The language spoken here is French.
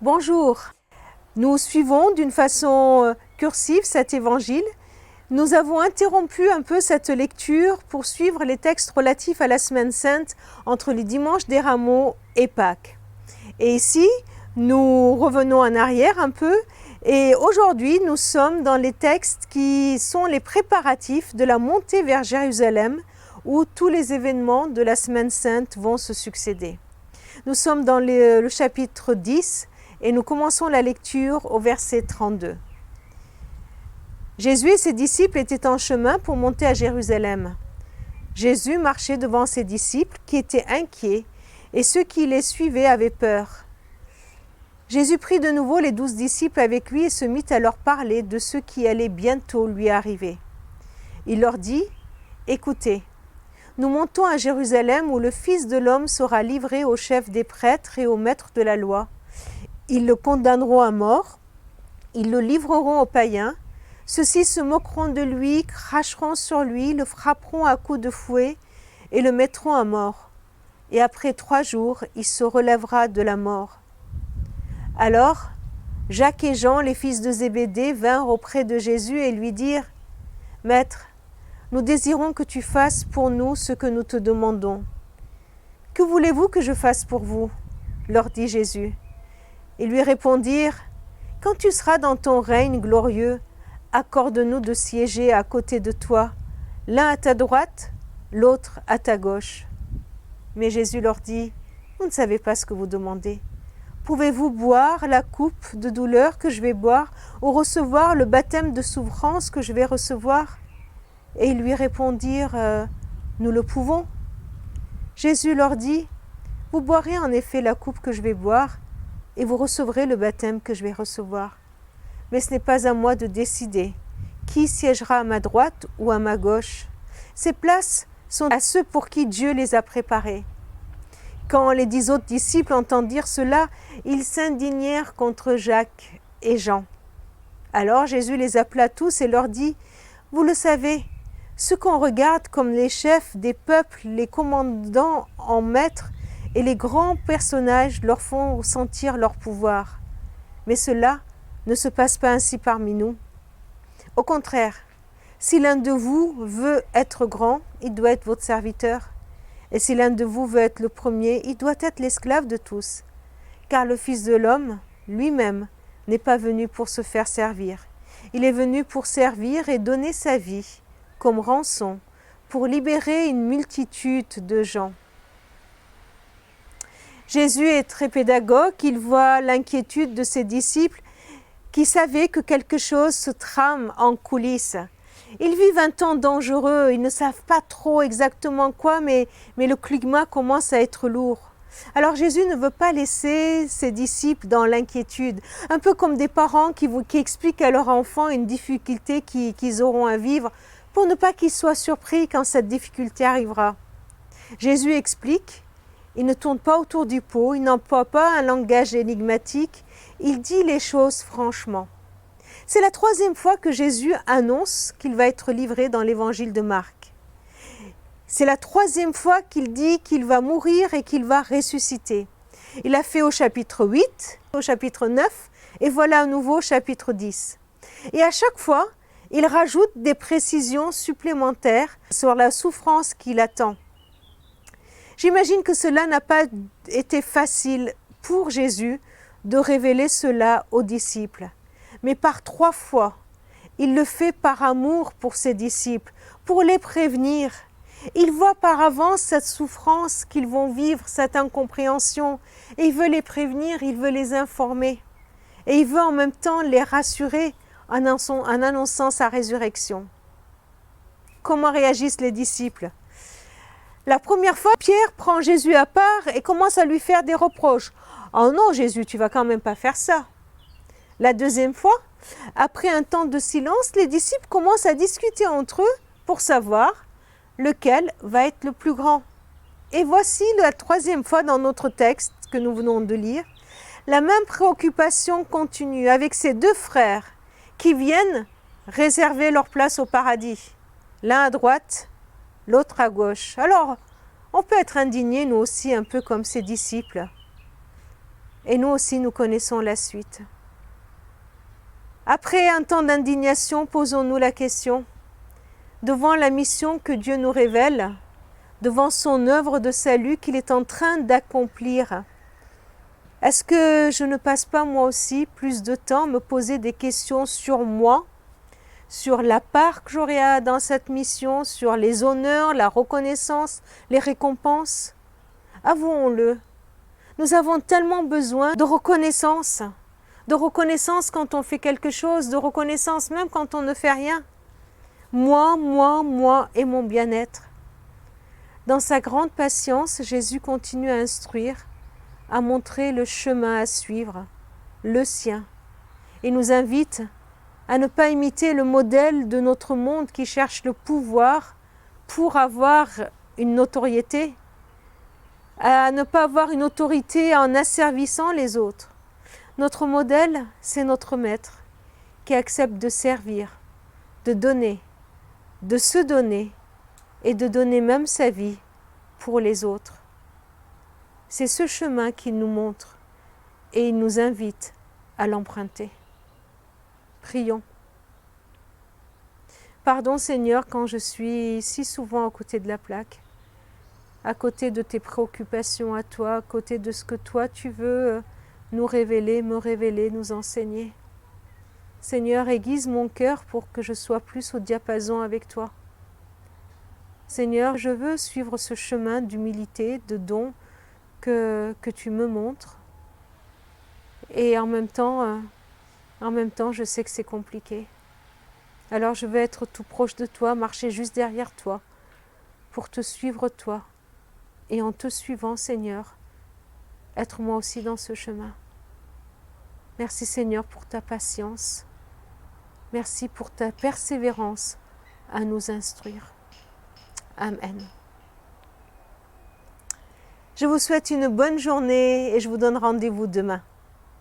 Bonjour, nous suivons d'une façon cursive cet évangile. Nous avons interrompu un peu cette lecture pour suivre les textes relatifs à la Semaine Sainte entre le dimanche des Rameaux et Pâques. Et ici, nous revenons en arrière un peu et aujourd'hui, nous sommes dans les textes qui sont les préparatifs de la montée vers Jérusalem où tous les événements de la Semaine Sainte vont se succéder. Nous sommes dans le chapitre 10 et nous commençons la lecture au verset 32. Jésus et ses disciples étaient en chemin pour monter à Jérusalem. Jésus marchait devant ses disciples qui étaient inquiets et ceux qui les suivaient avaient peur. Jésus prit de nouveau les 12 disciples avec lui et se mit à leur parler de ce qui allait bientôt lui arriver. Il leur dit « Écoutez, nous montons à Jérusalem où le Fils de l'homme sera livré aux chefs des prêtres et aux maîtres de la loi. Ils le condamneront à mort, ils le livreront aux païens, ceux-ci se moqueront de lui, cracheront sur lui, le frapperont à coups de fouet et le mettront à mort. Et après 3 jours, il se relèvera de la mort. » Alors, Jacques et Jean, les fils de Zébédée, vinrent auprès de Jésus et lui dirent « Maître, nous désirons que tu fasses pour nous ce que nous te demandons. »« Que voulez-vous que je fasse pour vous ?» leur dit Jésus. Ils lui répondirent « Quand tu seras dans ton règne glorieux, accorde-nous de siéger à côté de toi, l'un à ta droite, l'autre à ta gauche. » Mais Jésus leur dit « Vous ne savez pas ce que vous demandez. Pouvez-vous boire la coupe de douleur que je vais boire ou recevoir le baptême de souffrance que je vais recevoir ?» Et ils lui répondirent « Nous le pouvons. » Jésus leur dit « Vous boirez en effet la coupe que je vais boire, et vous recevrez le baptême que je vais recevoir. Mais ce n'est pas à moi de décider qui siégera à ma droite ou à ma gauche. Ces places sont à ceux pour qui Dieu les a préparées. » Quand les 10 autres disciples entendirent cela, ils s'indignèrent contre Jacques et Jean. Alors Jésus les appela tous et leur dit « Vous le savez, ceux qu'on regarde comme les chefs des peuples, les commandants en maîtres, et les grands personnages leur font sentir leur pouvoir. Mais cela ne se passe pas ainsi parmi nous. Au contraire, si l'un de vous veut être grand, il doit être votre serviteur. Et si l'un de vous veut être le premier, il doit être l'esclave de tous. Car le Fils de l'homme, lui-même, n'est pas venu pour se faire servir. Il est venu pour servir et donner sa vie comme rançon, pour libérer une multitude de gens. » Jésus est très pédagogue, il voit l'inquiétude de ses disciples qui savaient que quelque chose se trame en coulisses. Ils vivent un temps dangereux, ils ne savent pas trop exactement quoi, mais le climat commence à être lourd. Alors Jésus ne veut pas laisser ses disciples dans l'inquiétude, un peu comme des parents qui expliquent à leur enfant une difficulté qu'ils auront à vivre, pour ne pas qu'ils soient surpris quand cette difficulté arrivera. Jésus explique. Il ne tourne pas autour du pot, il n'emploie pas un langage énigmatique, il dit les choses franchement. C'est la 3e fois que Jésus annonce qu'il va être livré dans l'évangile de Marc. C'est la 3e fois qu'il dit qu'il va mourir et qu'il va ressusciter. Il l'a fait au chapitre 8, au chapitre 9, et voilà à nouveau au chapitre 10. Et à chaque fois, il rajoute des précisions supplémentaires sur la souffrance qu'il attend. J'imagine que cela n'a pas été facile pour Jésus de révéler cela aux disciples. Mais par 3 fois, il le fait par amour pour ses disciples, pour les prévenir. Il voit par avance cette souffrance qu'ils vont vivre, cette incompréhension, et il veut les prévenir, il veut les informer. Et il veut en même temps les rassurer en annonçant sa résurrection. Comment réagissent les disciples ? La première fois, Pierre prend Jésus à part et commence à lui faire des reproches. « Oh non, Jésus, tu vas quand même pas faire ça. » La 2e fois, après un temps de silence, les disciples commencent à discuter entre eux pour savoir lequel va être le plus grand. Et voici la 3e fois dans notre texte que nous venons de lire, la même préoccupation continue avec ces 2 frères qui viennent réserver leur place au paradis, l'un à droite, l'autre à gauche. Alors, on peut être indigné, nous aussi, un peu comme ses disciples. Et nous aussi, nous connaissons la suite. Après un temps d'indignation, posons-nous la question, devant la mission que Dieu nous révèle, devant son œuvre de salut qu'il est en train d'accomplir, est-ce que je ne passe pas moi aussi plus de temps à me poser des questions sur moi, sur la part que j'aurai dans cette mission, sur les honneurs, la reconnaissance, les récompenses? Avouons-le, nous avons tellement besoin de reconnaissance quand on fait quelque chose, de reconnaissance même quand on ne fait rien. Moi et mon bien-être. Dans sa grande patience, Jésus continue à instruire, à montrer le chemin à suivre, le sien. Il nous invite à ne pas imiter le modèle de notre monde qui cherche le pouvoir pour avoir une notoriété, à ne pas avoir une autorité en asservissant les autres. Notre modèle, c'est notre maître qui accepte de servir, de donner, de se donner et de donner même sa vie pour les autres. C'est ce chemin qu'il nous montre et il nous invite à l'emprunter. Prions. Pardon Seigneur quand je suis si souvent à côté de la plaque, à côté de tes préoccupations à toi, à côté de ce que toi tu veux nous révéler, me révéler, nous enseigner. Seigneur, aiguise mon cœur pour que je sois plus au diapason avec toi. Seigneur, je veux suivre ce chemin d'humilité, de don que tu me montres. Et en même temps, je sais que c'est compliqué. Alors je veux être tout proche de toi, marcher juste derrière toi, pour te suivre toi. Et en te suivant, Seigneur, être moi aussi dans ce chemin. Merci Seigneur pour ta patience. Merci pour ta persévérance à nous instruire. Amen. Je vous souhaite une bonne journée et je vous donne rendez-vous demain.